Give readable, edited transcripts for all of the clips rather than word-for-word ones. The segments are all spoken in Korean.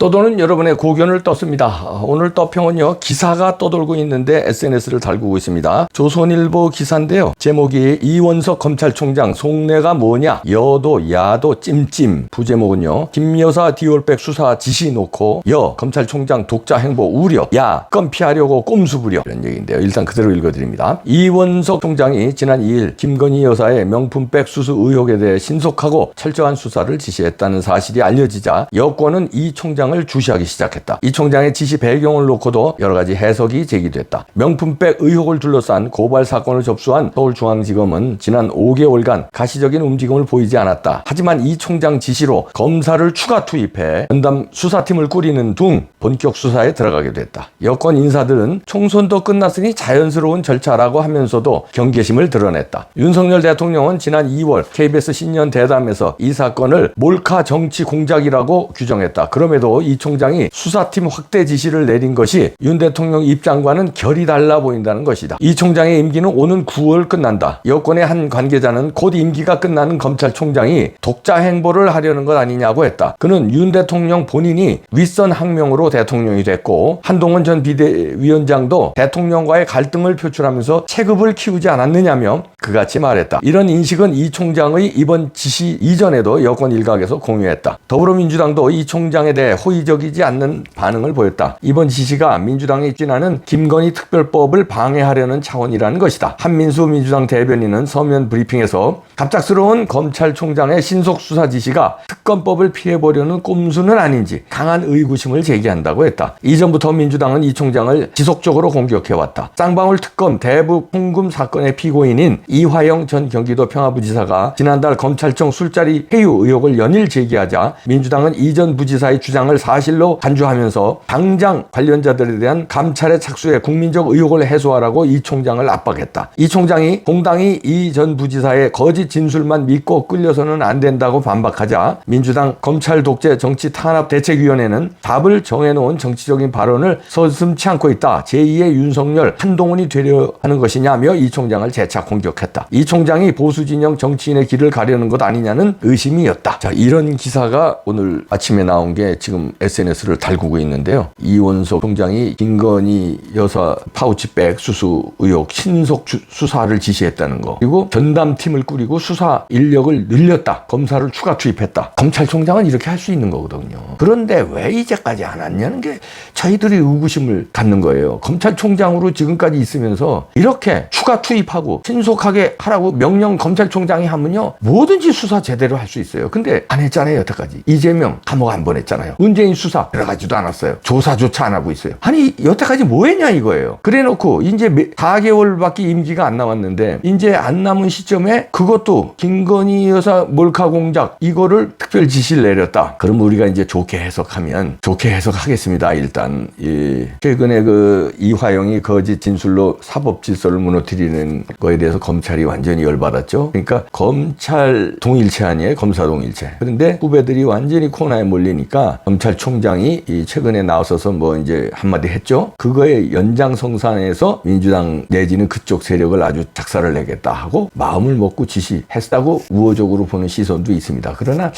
떠도는 여러분의 고견을 떴습니다. 오늘 떠평은요, 기사가 떠돌고 있는데 SNS를 달구고 있습니다. 조선일보 기사인데요. 제목이 이원석 검찰총장 속내가 뭐냐? 여도 야도 찜찜. 부제목은요, 김여사 디올백 수사 지시 놓고 여 검찰총장 독자 행보 우려, 야 건피하려고 꼼수 부려. 이런 얘기인데요. 일단 그대로 읽어드립니다. 이원석 총장이 지난 2일 김건희 여사의 명품백 수수 의혹에 대해 신속하고 철저한 수사를 지시했다는 사실이 알려지자 여권은 이 총장을 주시하기 시작했다. 이 총장의 지시 배경을 놓고도 여러 가지 해석이 제기됐다. 명품백 의혹을 둘러싼 고발 사건을 접수한 서울중앙지검은 지난 5개월간 가시적인 움직임을 보이지 않았다. 하지만 이 총장 지시로 검사를 추가 투입해 전담 수사팀을 꾸리는 등 본격 수사에 들어가게 됐다. 여권 인사들은 총선도 끝났으니 자연스러운 절차라고 하면서도 경계심을 드러냈다. 윤석열 대통령은 지난 2월 KBS 신년 대담에서 이 사건을 몰카 정치 공작이라고 규정했다. 그럼에도 이 총장이 수사팀 확대 지시를 내린 것이 윤 대통령 입장과는 결이 달라 보인다는 것이다. 이 총장의 임기는 오는 9월 끝난다. 여권의 한 관계자는 곧 임기가 끝나는 검찰총장이 독자 행보를 하려는 것 아니냐고 했다. 그는 윤 대통령 본인이 윗선 항명으로 대통령이 됐고 한동훈 전 비대위원장도 대통령과의 갈등을 표출하면서 체급을 키우지 않았느냐며 그같이 말했다. 이런 인식은 이 총장의 이번 지시 이전에도 여권 일각에서 공유했다. 더불어민주당도 이 총장에 대해 호의적이지 않는 반응을 보였다. 이번 지시가 민주당이 추진하는 김건희 특별법을 방해하려는 차원이라는 것이다. 한민수 민주당 대변인은 서면 브리핑에서 갑작스러운 검찰총장의 신속 수사 지시가 특검법을 피해보려는 꼼수는 아닌지 강한 의구심을 제기한다고 했다. 이전부터 민주당은 이 총장을 지속적으로 공격해왔다. 쌍방울 특검 대북 송금 사건의 피고인인 이화영 전 경기도 평화부지사가 지난달 검찰청 술자리 회유 의혹을 연일 제기하자 민주당은 이 전 부지사의 주장을 사실로 간주하면서 당장 관련자들에 대한 감찰에 착수해 국민적 의혹을 해소하라고 이 총장을 압박했다. 이 총장이 공당이 이 전 부지사의 거짓 진술만 믿고 끌려서는 안 된다고 반박하자 민주당 검찰 독재 정치 탄압 대책위원회는 답을 정해놓은 정치적인 발언을 서슴지 않고 있다. 제2의 윤석열 한동훈이 되려 하는 것이냐며 이 총장을 재차 공격했다. 이 총장이 보수 진영 정치인의 길을 가려는 것 아니냐는 의심이었다. 자, 이런 기사가 오늘 아침에 나온 게 지금 SNS를 달구고 있는데요. 이원석 총장이 김건희 여사 파우치백 수수 의혹 신속 수사를 지시했다는 거, 그리고 전담팀을 꾸리고 수사 인력을 늘렸다. 검사를 추가 투입했다. 검찰총장은 이렇게 할 수 있는 거거든요. 그런데 왜 이제까지 안 왔냐는 게 저희들이 의구심을 갖는 거예요. 검찰총장으로 지금까지 있으면서 이렇게 추가 투입하고 신속하게 하라고 명령 검찰총장이 하면요, 뭐든지 수사 제대로 할 수 있어요. 근데 안 했잖아요. 여태까지. 이재명 감옥 안 보냈잖아요. 문재인 수사 들어가지도 않았어요. 조사조차 안 하고 있어요. 아니 여태까지 뭐 했냐 이거예요. 그래놓고 이제 4개월밖에 임기가 안 남았는데 이제 안 남은 시점에 그것도 김건희 여사 몰카 공작 이거를 특별 지시를 내렸다. 그럼 우리가 이제 좋게 해석하면 좋게 해석하겠습니다. 일단 최근에 그 이화영이 거짓 진술로 사법 질서를 무너뜨리는 거에 대해서 검찰이 완전히 열받았죠. 그러니까 검찰 동일체 아니에요. 검사 동일체. 그런데 후배들이 완전히 코너에 몰리니까 검찰총장이 최근에 나와서서 뭐 이제 한마디 했죠. 그거의 연장성산에서 민주당 내지는 그쪽 세력을 아주 작살을 내겠다 하고 마음을 먹고 지시했다고 우호적으로 보는 시선도 있습니다. 그러나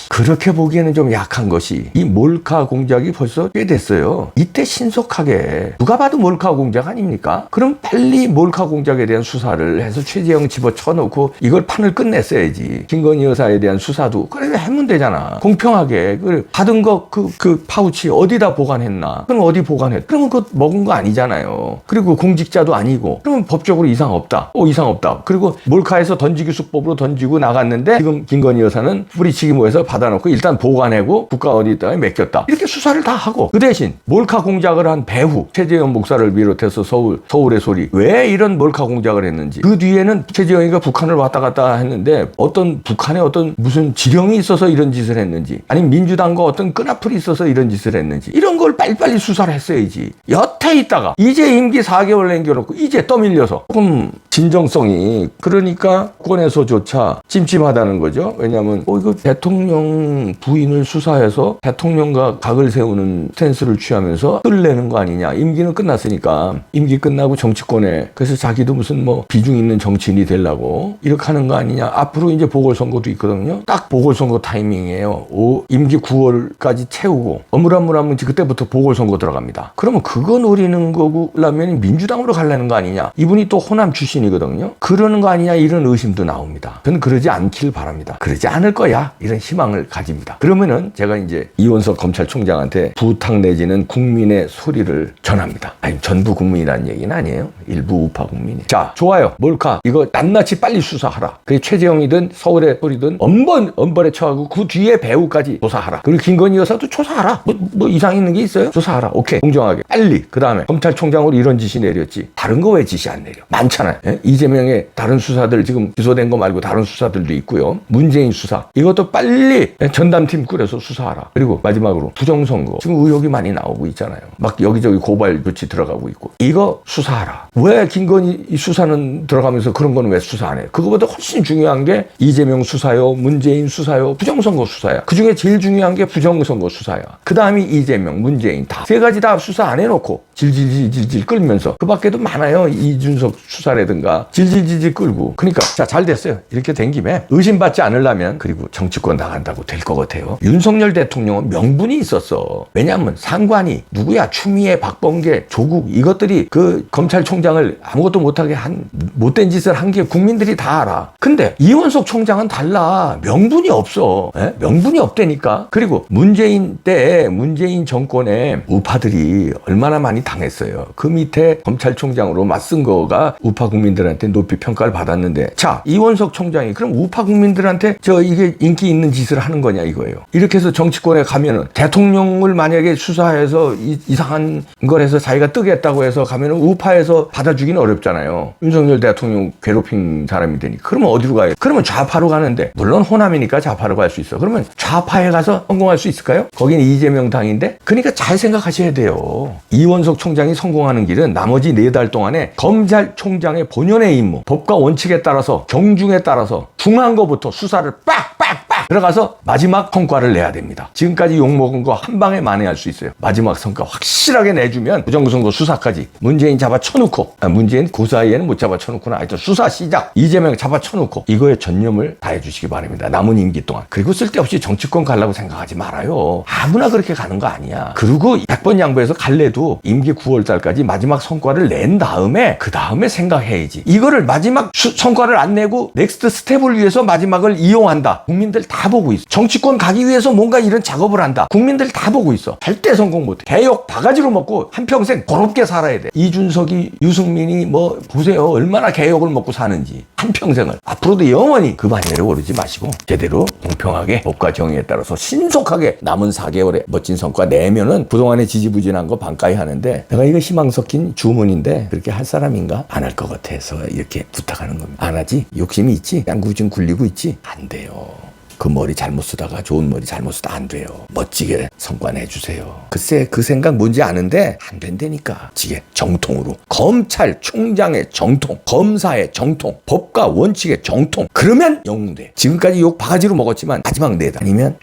그렇게 보기에는 좀 약한 것이 이 몰카 공작이 벌써 꽤 됐어요. 이때 신속하게 누가 봐도 몰카 공작 아닙니까? 그럼 빨리 몰카 공작에 대한 수사를 해서 최재형 집어쳐놓고 이걸 판을 끝냈어야지. 김건희 여사에 대한 수사도 그래 하면 되잖아. 공평하게 받은 거 그 파우치 어디다 보관했나? 그럼 어디 보관했? 그러면 그거 먹은 거 아니잖아요. 그리고 공직자도 아니고 그러면 법적으로 이상 없다. 이상 없다. 그리고 몰카에서 던지기 수법으로 던지고 나갔는데 지금 김건희 여사는 뿌리치기 모여서 받아놓고 일단 보관하고 국가 어디다가 맡겼다. 이렇게 수사를 다 하고 그 대신 몰카 공작을 한 배후 최재형 목사를 비롯해서 서울의 소리 왜 이런 몰카 공작을 했는지, 그 뒤에는 최재형이가 북한을 왔다 갔다 했는데 어떤 북한에 어떤 무슨 지령이 있어서 이런 짓을 했는지, 아니면 민주당과 어떤 끈앞풀이 있어서 이런 짓을 했는지, 이런 걸 빨리빨리 수사를 했어야지. 여태 끝에 있다가 이제 임기 4개월 남겨놓고 이제 떠밀려서 조금 진정성이 그러니까 권에서조차 찜찜하다는 거죠. 왜냐하면 이거 대통령 부인을 수사해서 대통령과 각을 세우는 스탠스를 취하면서 끌내는 거 아니냐. 임기는 끝났으니까 임기 끝나고 정치권에 그래서 자기도 무슨 뭐 비중 있는 정치인이 되려고 이렇게 하는 거 아니냐. 앞으로 이제 보궐선거도 있거든요. 딱 보궐선거 타이밍이에요. 임기 9월까지 채우고 어물어물하면 그때부터 보궐선거 들어갑니다. 그러면 그거 노리는 거라면 민주당으로 가려는 거 아니냐. 이분이 또 호남 출신이거든요. 그러는 거 아니냐 이런 의심도 나옵니다. 저는 그러지 않길 바랍니다. 그러지 않을 거야 이런 희망을 가집니다. 그러면은 제가 이제 이원석 검찰총장한테 부탁 내지는 국민의 소리를 전합니다. 아니 전부 국민이라는 얘기는 아니에요. 일부 우파 국민이. 자 좋아요. 몰카 이거 낱낱이 빨리 수사하라. 그게 최재형이든 서울의 소리든 엄벌에 처하고 그 뒤에 배우까지 조사하라. 그리고 김건희 여사도 조사하라. 뭐 이상 있는 게 있어요? 조사하라. 오케이. 공정하게. 빨리. 그 다음에 검찰총장으로 이런 지시 내렸지. 다른 거 왜 지시 안 내려? 많잖아요. 예? 이재명의 다른 수사들 지금 기소된 거 말고 다른 수사들도 있고요. 문재인 수사. 이것도 빨리 전담팀 꾸려서 수사하라. 그리고 마지막으로 부정선거. 지금 의혹이 많이 나오고 있잖아요. 막 여기저기 고발 조치 들어가고 있고. 이거 수사하라. 왜 김건희 수사는 들어가면서 그런 거는 왜 수사 안 해요? 그거보다 훨씬 중요한 게 이재명 수사요, 문재인 수사요, 부정선거 수사야. 그중에 제일 중요한 게 부정선거 수사야. 그 다음이 이재명, 문재인 다. 세 가지 다 수사 안 해놓고 질질질질 끌면서 그 밖에도 많아요. 이준석 수사라든가 질질질질 끌고. 그러니까 자, 잘 됐어요. 이렇게 된 김에 의심받지 않으려면 그리고 정치권 나간다고 될 것 같아요. 윤석열 대통령은 명분이 있었어. 왜냐하면 상관이 누구야? 추미애, 박범계, 조국 이것들이 그 검찰총장을 아무것도 못하게 한 못된 짓을 한 게 국민들이 다 알아. 근데 이원석 총장은 달라. 명분이 없어. 에? 명분이 없다니까. 그리고 문재인 때 문재인 정권에 우파들이 얼마나 많이 당했어요. 그 밑에 검찰총장으로 맞선 거가 우파 국민들한테 높이 평가를 받았는데 자 이원석 총장이 그럼 우파 국민들한테 이게 인기 있는 짓을 하는 거냐 이거예요. 이렇게 해서 정치권에 가면은 대통령을 만약에 수사해서 이상한 걸 해서 자기가 뜨겠다고 해서 가면은 우파에서 받아주기는 어렵잖아요. 윤석열 대통령 괴롭힌 사람이 되니 그러면 어디로 가요? 그러면 좌파로 가는데 물론 호남이니까 좌파로 갈 수 있어. 그러면 좌파에 가서 성공할 수 있을까요? 거기는 이재명 당인데 그러니까 잘 생각하셔야 돼요. 이원석 총장이 성공하는 길은 나머지 4달 동안에 검찰총장의 본연의 임무 법과 원칙에 따라서 경중에 따라서 중요한 거부터 수사를 빡빡빡 들어가서 마지막 성과를 내야 됩니다. 지금까지 욕먹은 거 한 방에 만회할 수 있어요. 마지막 성과 확실하게 내주면 부정선거 수사까지 문재인 잡아쳐놓고 문재인 그 사이에는 못 잡아쳐놓고는 하여튼 수사 시작 이재명 잡아쳐놓고 이거에 전념을 다해주시기 바랍니다. 남은 임기 동안. 그리고 쓸데없이 정치권 가려고 생각하지 말아요. 아무나 그렇게 가는 거 아니야. 그리고 100번 양보해서 갈래도 임기 9월달까지 마지막 성과를 낸 다음에 그 다음에 생각해야지. 이거를 마지막 성과를 안 내고 넥스트 스텝을 위해서 마지막을 이용한다. 국민들 다 보고 있어. 정치권 가기 위해서 뭔가 이런 작업을 한다. 국민들 다 보고 있어. 절대 성공 못해. 개욕 바가지로 먹고 한평생 고롭게 살아야 돼. 이준석이 유승민이 뭐 보세요. 얼마나 개욕을 먹고 사는지. 한평생을. 앞으로도 영원히 그 반열에 오르지 마시고 제대로 공평하게 법과 정의에 따라서 신속하게 남은 4개월에 멋진 성과 내면은 그동안에 지지부진한 거 반가이 하는데 내가 이거 희망 섞인 주문인데 그렇게 할 사람인가? 안 할 것 같아서 이렇게 부탁하는 겁니다. 안 하지? 욕심이 있지? 양구진 굴리고 있지? 안 돼요. 그 머리 잘못 쓰다가 좋은 머리 잘못 쓰다 안 돼요. 멋지게 성과 내주세요. 글쎄 그 생각 뭔지 아는데 안 된다니까. 지게 정통으로. 검찰총장의 정통, 검사의 정통, 법과 원칙의 정통. 그러면 영웅돼. 지금까지 욕 바가지로 먹었지만 마지막 4달 아니면